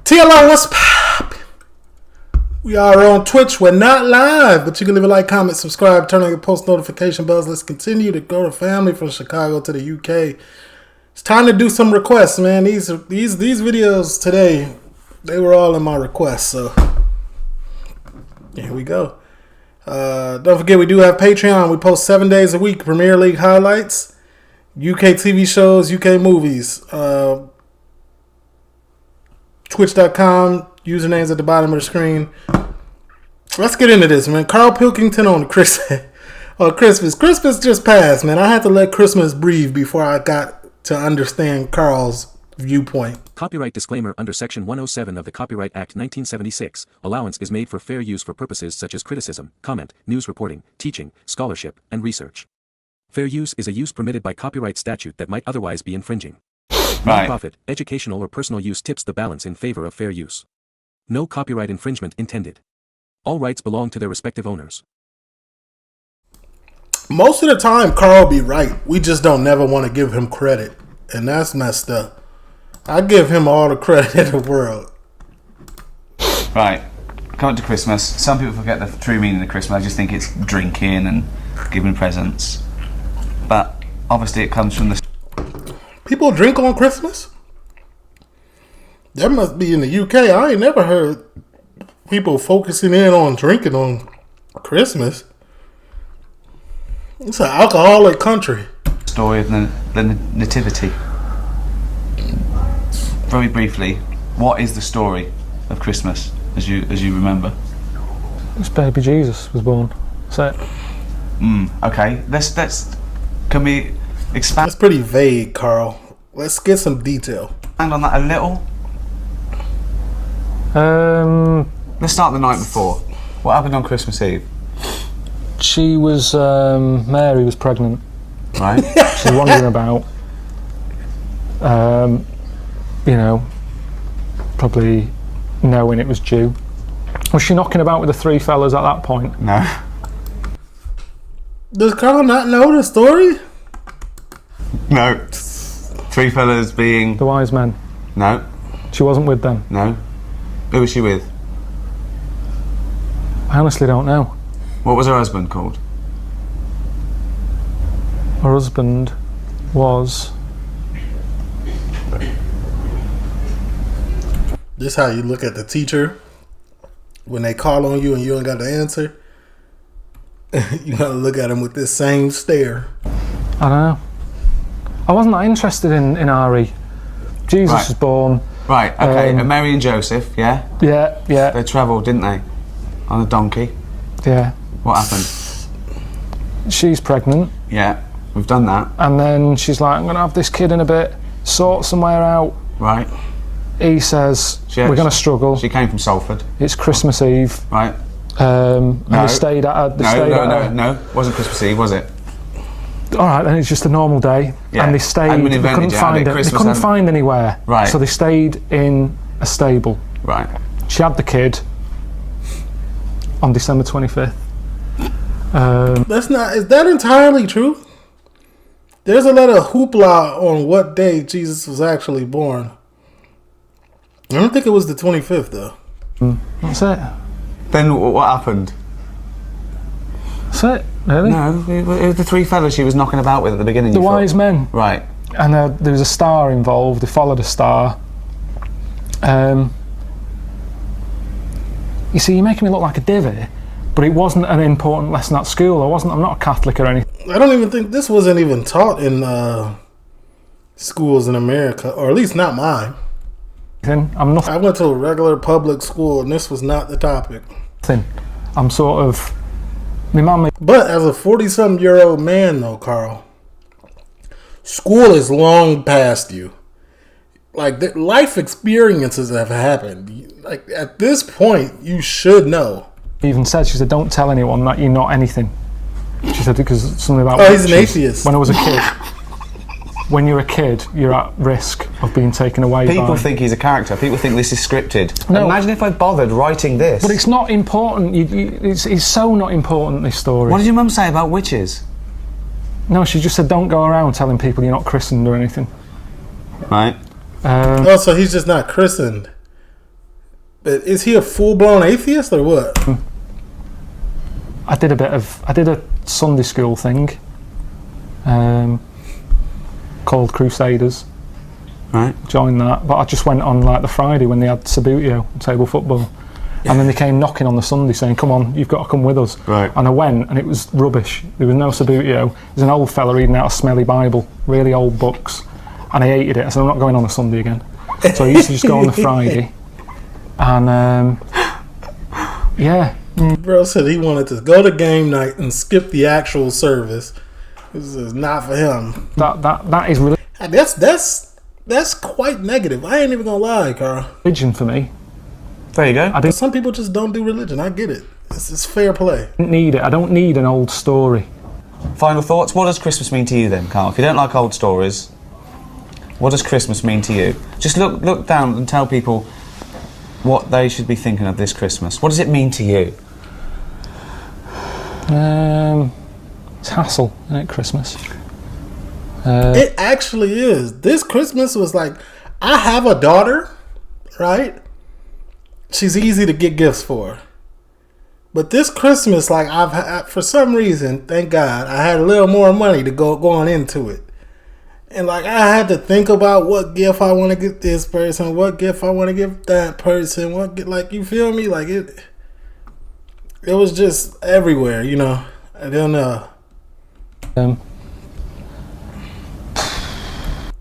TLO, what's pop? We are on Twitch. We're not live, but you can leave a like, comment, subscribe, turn on your post notification bells. Let's continue to grow the family from Chicago to the UK. It's time to do some requests, man. These videos today, they were all in my requests, so here we go. Don't forget, we do have Patreon. We post 7 days a week. Premier League highlights, UK TV shows, UK movies. Twitch.com, usernames at the bottom of the screen. Let's get into this, man. Karl Pilkington on Christmas. Christmas just passed, man. I had to let Christmas breathe before I got to understand Karl's viewpoint. Copyright disclaimer. Under Section 107 of the Copyright Act 1976, allowance is made for fair use for purposes such as criticism, comment, news reporting, teaching, scholarship, and research. Fair use is a use permitted by copyright statute that might otherwise be infringing. Right. Non-profit, educational or personal use tips the balance in favor of fair use. No copyright infringement intended. All rights belong to their respective owners. Most of the time, Karl be right. We just don't never want to give him credit. And that's messed up. I give him all the credit in the world. Right. Coming to Christmas, some people forget the true meaning of Christmas. I just think it's drinking and giving presents. But obviously it comes from the... People drink on Christmas? That must be in the UK. I ain't never heard people focusing in on drinking on Christmas. It's an alcoholic country. Story of the nativity. Very briefly, what is the story of Christmas as you remember? It's baby Jesus was born. That's it. Okay. Let's can we expand? That's pretty vague, Karl. Let's get some detail. Expand on that a little. Let's start the night before. What happened on Christmas Eve? She was Mary was pregnant. Right. She's wandering about. You know, probably knowing it was due. Was she knocking about with the three fellas at that point? No. Does Karl not know the story? No. Three fellas being... The wise men. No. She wasn't with them. No. Who was she with? I honestly don't know. What was her husband called? Her husband was... This how you look at the teacher when they call on you and you ain't got the answer. You gotta look at him with this same stare. I don't know. I wasn't that interested in RE. Jesus was born. Right, okay. And Mary and Joseph, yeah? Yeah. They travelled, didn't they? On a donkey. Yeah. What happened? She's pregnant. Yeah, we've done that. And then she's like, I'm going to have this kid in a bit, sort somewhere out. Right. He says, we're going to struggle. She came from Salford. It's Christmas Eve. Right. And they stayed at her. No. Wasn't Christmas Eve, was it? All right, then it's just a normal day. Yeah. And they stayed, they couldn't find anywhere. Right. So they stayed in a stable. Right. She had the kid on December 25th. Is that entirely true? There's a lot of hoopla on what day Jesus was actually born. I don't think it was the 25th, though. That's it. Then what happened? That's it, really? No, it was the three fellas she was knocking about with at the beginning. The wise men. Right. And there was a star involved. They followed a star. You see, you're making me look like a divvy, but it wasn't an important lesson at school. I'm not a Catholic or anything. I don't even think this wasn't even taught in schools in America, or at least not mine. I'm nothing. I went to a regular public school, and this was not the topic. I'm sort of... My mum... But as a 40-something-year-old man, though, Karl, school is long past you. Like, life experiences have happened. Like, at this point, you should know. Even said, she said, don't tell anyone that you're not anything. She said, because something about... Oh, he's an atheist. When I was a kid. When you're a kid, you're at risk of being taken away. People think he's a character. People think this is scripted. No. Imagine if I bothered writing this. But it's not important. It's so not important, this story. What did your mum say about witches? No, she just said don't go around telling people you're not christened or anything. Right. Oh, so he's just not christened. But is he a full-blown atheist or what? I did a Sunday school thing called Crusaders. Right. Joined that, but I just went on like the Friday when they had Sabutio table football, and then they came knocking on the Sunday saying, "Come on, you've got to come with us." Right. And I went, and it was rubbish. There was no Sabutio. There's an old fella reading out a smelly Bible, really old books, and I hated it. I said, "I'm not going on a Sunday again." So I used to just go on the Friday, and yeah. Bro said he wanted to go to game night and skip the actual service. This is not for him. That is That's quite negative. I ain't even gonna lie, Carl. religion for me. There you go. I didn't Some people just don't do religion. I get it. It's fair play. need it. I don't need an old story. Final thoughts? What does Christmas mean to you then, Carl? If you don't like old stories, what does Christmas mean to you? Just look down and tell people what they should be thinking of this Christmas. What does it mean to you? It's hassle, isn't it, Christmas? It actually is. This Christmas was like, I have a daughter, right? She's easy to get gifts for. But this Christmas, like for some reason, thank God, I had a little more money to going into it. And like I had to think about what gift I want to get this person, what gift I want to give that person, like you feel me? Like it was just everywhere, you know. I don't know.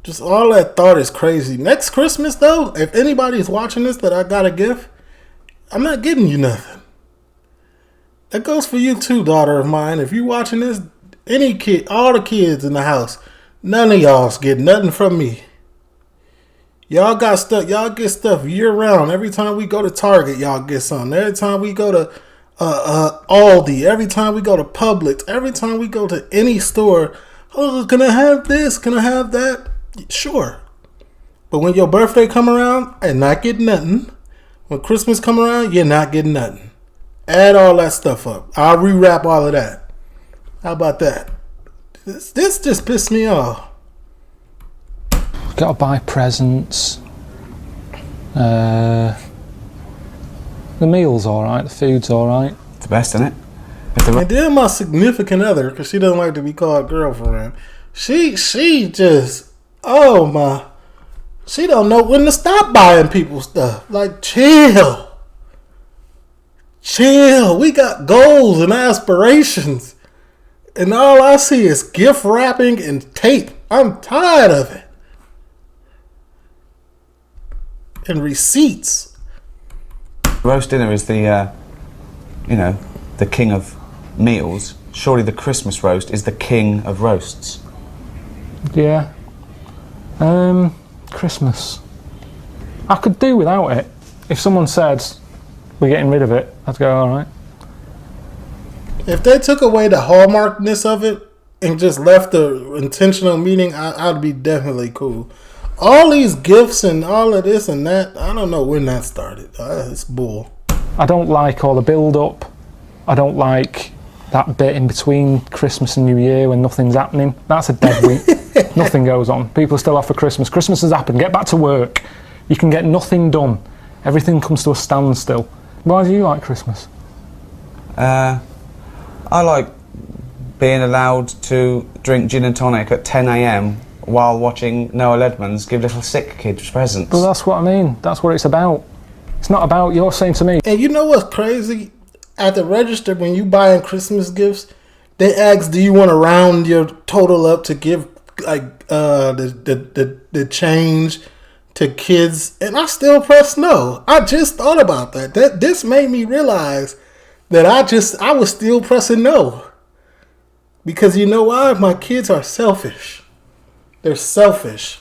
Just all that thought is crazy. Next Christmas, though, if anybody's watching this that I got a gift, I'm not getting you nothing. That goes for you too, daughter of mine. If you watching this, any kid, all the kids in the house, none of y'all's getting nothing from me. Y'all got stuff. Y'all get stuff year round. Every time we go to Target, y'all get something. Every time we go to Aldi, every time we go to Publix, every time we go to any store, oh, can I have this? Can I have that? Sure. But when your birthday come around, I'm not getting nothing. When Christmas come around, you're not getting nothing. Add all that stuff up. I'll rewrap all of that. How about that? This just pissed me off. Gotta buy presents. The meal's alright, the food's alright. It's the best, isn't it? And then my significant other, because she doesn't like to be called girlfriend, she just, oh my, she don't know when to stop buying people stuff. Like, chill. We got goals and aspirations. And all I see is gift wrapping and tape. I'm tired of it. And receipts. Roast dinner is the king of meals. Surely the Christmas roast is the king of roasts. Yeah. Christmas. I could do without it. If someone said, we're getting rid of it, I'd go, alright. If they took away the hallmarkness of it and just left the intentional meaning, I'd be definitely cool. All these gifts and all of this and that, I don't know when that started. It's bull. I don't like all the build-up. I don't like that bit in between Christmas and New Year when nothing's happening. That's a dead week. Nothing goes on. People are still off for Christmas. Christmas has happened. Get back to work. You can get nothing done. Everything comes to a standstill. Why do you like Christmas? I like being allowed to drink gin and tonic at 10 a.m. while watching Noah Ledman's give little sick kids presents. Well, that's what I mean. That's what it's about. It's not about, you're saying to me. And you know what's crazy? At the register, when you buying Christmas gifts, they ask, do you want to round your total up to give like the change to kids? And I still press no. I just thought about that. This made me realize that I was still pressing no. Because you know why? My kids are selfish. They're selfish.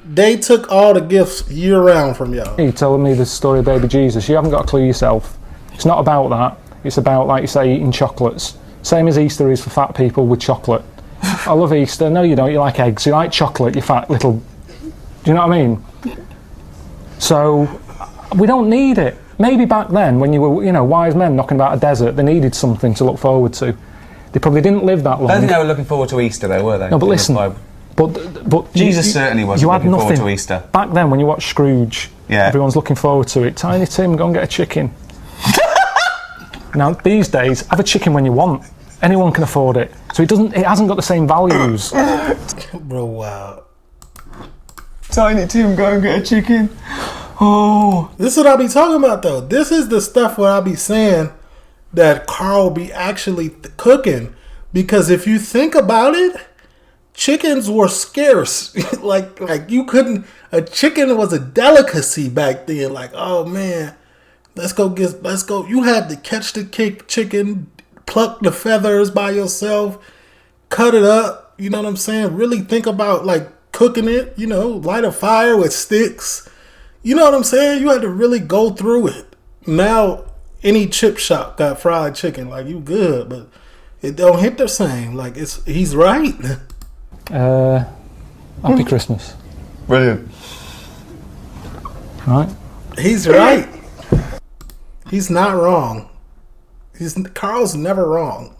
They took all the gifts year round from y'all. You're telling me the story of baby Jesus. You haven't got a clue yourself. It's not about that. It's about, like you say, eating chocolates. Same as Easter is for fat people with chocolate. I love Easter. No, you don't. You like eggs. You like chocolate, you fat little... Do you know what I mean? So, we don't need it. Maybe back then, when you were, wise men knocking about a desert, they needed something to look forward to. They probably didn't live that long. I don't think they were looking forward to Easter, though, were they? No, but listen... But Jesus certainly wasn't looking forward to Easter. Back then, when you watched Scrooge, Yeah. Everyone's looking forward to it. Tiny Tim, go and get a chicken. Now, these days, have a chicken when you want. Anyone can afford it. So it hasn't got the same values. Bro, wow. Tiny Tim, go and get a chicken. Oh. This is what I be talking about, though. This is the stuff where I be saying that Karl be actually cooking. Because if you think about it, chickens were scarce. like you couldn't... A chicken was a delicacy back then. Like, oh, man, let's go. You had to catch the chicken, pluck the feathers by yourself, cut it up. You know what I'm saying? Really think about, like, cooking it. You know, light a fire with sticks. You know what I'm saying? You had to really go through it. Now, any chip shop got fried chicken. Like, you good, but it don't hit the same. Like, he's right. Happy Christmas. Brilliant. Right? He's right. He's not wrong. Karl's never wrong.